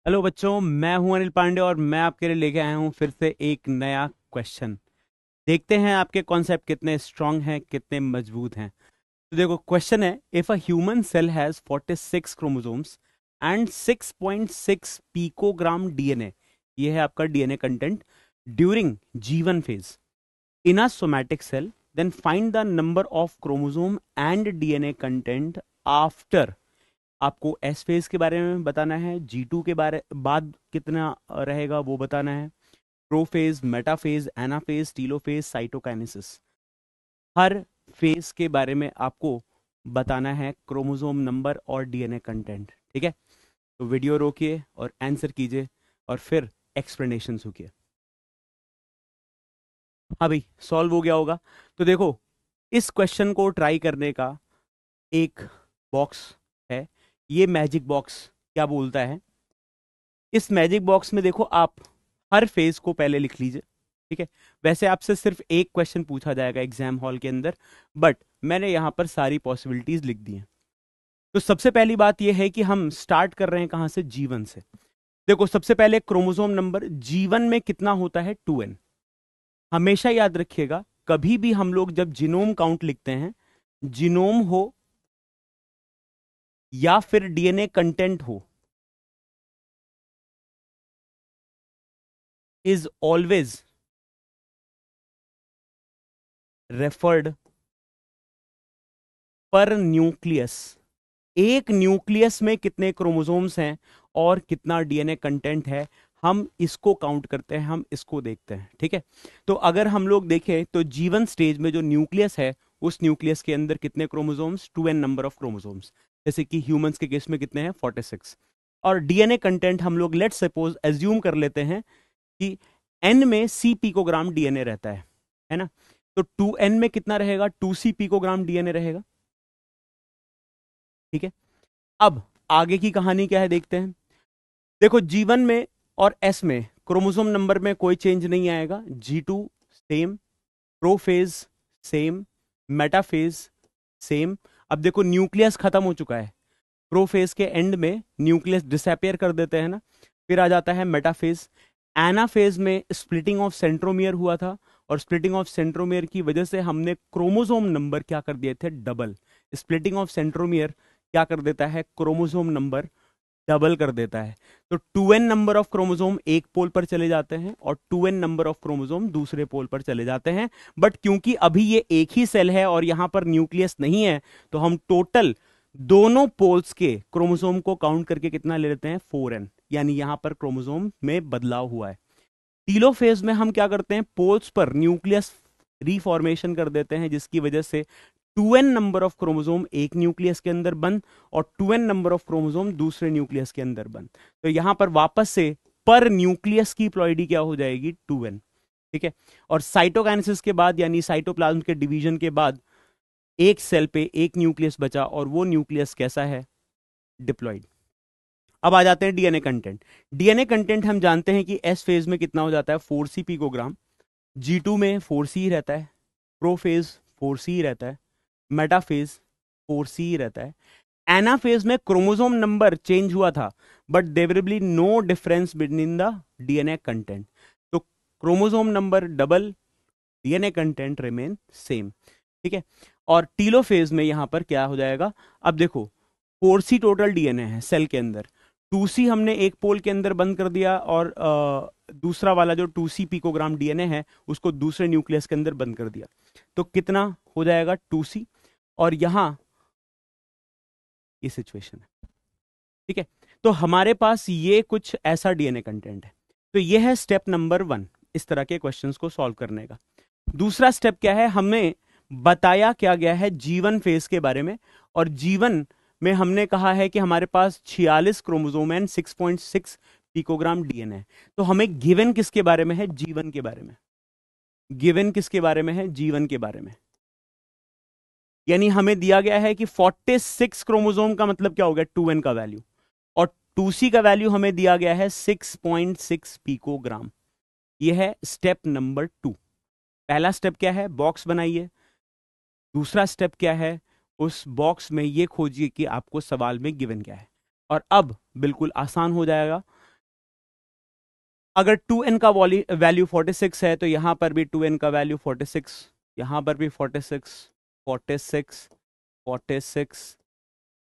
Hello बच्चों, मैं हूं अनिल पांडे और मैं आपके लिए लेके आया हूं फिर से एक नया क्वेश्चन। देखते हैं आपके कॉन्सेप्ट कितने स्ट्रांग हैं, कितने मजबूत हैं। तो देखो, क्वेश्चन है, if a human cell has 46 chromosomes and 6.6 picogram DNA, ये है आपका DNA content during G1 phase in a somatic cell, then find the number of chromosome and DNA content after. आपको एस फेज के बारे में बताना है, G2 के बारे बाद कितना रहेगा वो बताना है, prophase, metaphase, anaphase, telophase, cytokinesis, हर फेज के बारे में आपको बताना है, क्रोमोसोम नंबर और डीएनए कंटेंट। ठीक है, तो वीडियो रोकिए और आंसर कीजिए और फिर एक्सप्लेनेशन सुनिए। हाँ भाई, सॉल्व हो गया होगा। तो देखो, इस क्वेश्चन को ट्राई करने का एक बॉक्स है। ये मैजिक बॉक्स क्या बोलता है, इस मैजिक बॉक्स में देखो, आप हर फेज को पहले लिख लीजिए। ठीक है, वैसे आपसे सिर्फ एक क्वेश्चन पूछा जाएगा एग्जाम हॉल के अंदर, बट मैंने यहां पर सारी पॉसिबिलिटीज लिख दी हैं। तो सबसे पहली बात यह है कि हम स्टार्ट कर रहे हैं कहां से, G1 से। देखो, सबसे पहले क्रोमोसोम नंबर G1 में कितना होता है, 2n। हमेशा याद रखिएगा, कभी भी हम लोग जब जीनोम काउंट लिखते हैं, जीनोम हो या फिर डीएनए कंटेंट हो, इज ऑलवेज रेफर्ड पर न्यूक्लियस। एक न्यूक्लियस में कितने क्रोमोसोम्स हैं और कितना डीएनए कंटेंट है, हम इसको काउंट करते हैं, हम इसको देखते हैं। ठीक है, तो अगर हम लोग देखें तो जीवन स्टेज में जो न्यूक्लियस है, उस न्यूक्लियस के अंदर कितने chromosomes, 2n number of chromosomes. जैसे कि ह्यूमंस के केस में कितने हैं, 46। और डीएनए कंटेंट हम लोग लेट सपोज एज्यूम कर लेते हैं कि n में c पिकोग्राम डीएनए रहता है ना। तो 2n में कितना रहेगा, 2c पिकोग्राम डीएनए रहेगा। ठीक है, अब आगे की कहानी क्या है देखते हैं। देखो, G1 में और S में क्रोमोसोम नंबर में कोई चेंज नहीं आएगा, G2 same, prophase same, metaphase same. अब देखो, न्यूक्लियस खत्म हो चुका है, प्रोफेज के एंड में न्यूक्लियस डिसअपियर कर देते हैं ना, फिर आ जाता है मेटाफेज। एनाफेज में स्प्लिटिंग ऑफ सेंट्रोमियर हुआ था, और स्प्लिटिंग ऑफ सेंट्रोमियर की वजह से हमने क्रोमोसोम नंबर क्या कर दिए थे, डबल। स्प्लिटिंग ऑफ सेंट्रोमियर क्या कर देता है, क्रोमोसोम नंबर डबल कर देता है। तो 2n नंबर ऑफ क्रोमोसोम एक पोल पर चले जाते हैं और 2n नंबर ऑफ क्रोमोसोम दूसरे पोल पर चले जाते हैं। बट क्योंकि अभी ये एक ही सेल है और यहां पर न्यूक्लियस नहीं है, तो हम टोटल दोनों पोल्स के क्रोमोसोम को काउंट करके कितना ले लेते हैं, 4n, यानी यहां पर क्रोमोसोम में बदलाव हुआ है। टीलोफेज में हम क्या करते हैं, पोल्स पर न्यूक्लियस रीफॉर्मेशन कर देते हैं, जिसकी वजह से 2n नंबर ऑफ क्रोमोसोम एक न्यूक्लियस के अंदर बंद और 2n नंबर ऑफ क्रोमोसोम दूसरे न्यूक्लियस के अंदर बंद। तो यहां पर वापस से पर न्यूक्लियस की प्लॉइडी क्या हो जाएगी, 2n। ठीक है, और साइटोकाइनेसिस के बाद यानी साइटोप्लाज्म के डिवीजन के बाद एक सेल पे एक न्यूक्लियस बचा, और वो न्यूक्लियस कैसा है, डिप्लॉइड। अब आ जाते हैं डीएनए कंटेंट। डीएनए कंटेंट हम जानते हैं कि एस फेज में कितना हो जाता है, 4c पिकोग्राम, G2 में 4c रहता है, प्रोफेज 4c रहता है, मेटाफेज 4c रहता है। एनाफेज में क्रोमोसोम नंबर चेंज हुआ था, but there will be no difference between the DNA content. तो chromosome number double, DNA content remain same. ठीक है, और टीलोफेज में यहां पर क्या हो जाएगा, अब देखो, 4c टोटल डीएनए है सेल के अंदर, 2c हमने एक पोल के अंदर बंद कर दिया, और दूसरा वाला जो 2c पिकोग्राम डीएनए है उसको दूसरे न्यूक्लियस के अंदर बंद कर दिया। तो कितना हो जाएगा, 2c, और यहां ये सिचुएशन है। ठीक है, तो हमारे पास ये कुछ ऐसा डीएनए कंटेंट है। तो ये है स्टेप नंबर 1, इस तरह के क्वेश्चंस को सॉल्व करने का। दूसरा स्टेप क्या है, हमें बताया क्या गया है G1 फेज के बारे में, और G1 में हमने कहा है कि हमारे पास 46 क्रोमोसोम एंड 6.6 पिकोग्राम डीएनए है। तो हमें गिवन किसके बारे में है, G1 के बारे में। गिवन किसके बारे में है, G1 के बारे में। यानी हमें दिया गया है कि 46 क्रोमोसोम का मतलब क्या हो गया, 2n का वैल्यू, और 2c का वैल्यू हमें दिया गया है 6.6 पिकोग्राम। यह है स्टेप नंबर 2। पहला स्टेप क्या है, बॉक्स बनाइए। दूसरा स्टेप क्या है, उस बॉक्स में ये खोजिए कि आपको सवाल में गिवन क्या है। और अब बिल्कुल आसान हो जाएगा, अगर 2n का वैल्यू 46 है तो यहां पर भी 2n का वैल्यू 46, यहां पर भी 46, 46, 46,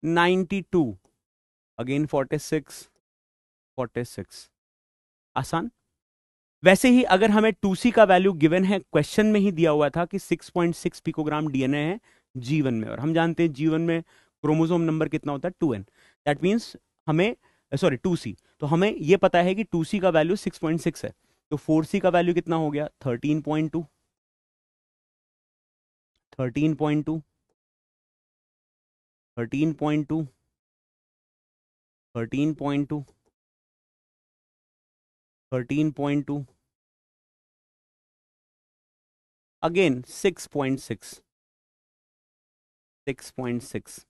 92, अगेन 46, 46। आसान। वैसे ही अगर हमें 2c का वैल्यू गिवन है, क्वेश्चन में ही दिया हुआ था कि 6.6 पिकोग्राम डीएनए है जीवन में, और हम जानते हैं जीवन में क्रोमोसोम नंबर कितना होता है 2n। दैट मींस हमें, सॉरी 2c, तो हमें यह पता है कि 2c का वैल्यू 6.6 है, तो 4c का वैल्यू कितना हो गया 13.2, 13.2, 13.2, 13.2, 13.2, अगेन 6.6, 6.6।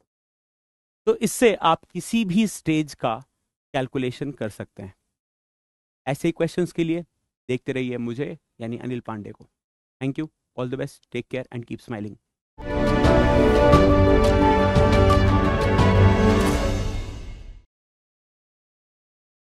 तो इससे आप किसी भी स्टेज का कैलकुलेशन कर सकते हैं। ऐसे ही क्वेश्चंस के लिए देखते रहिए मुझे यानी अनिल पांडे को। Thank you, all the best, take care and keep smiling.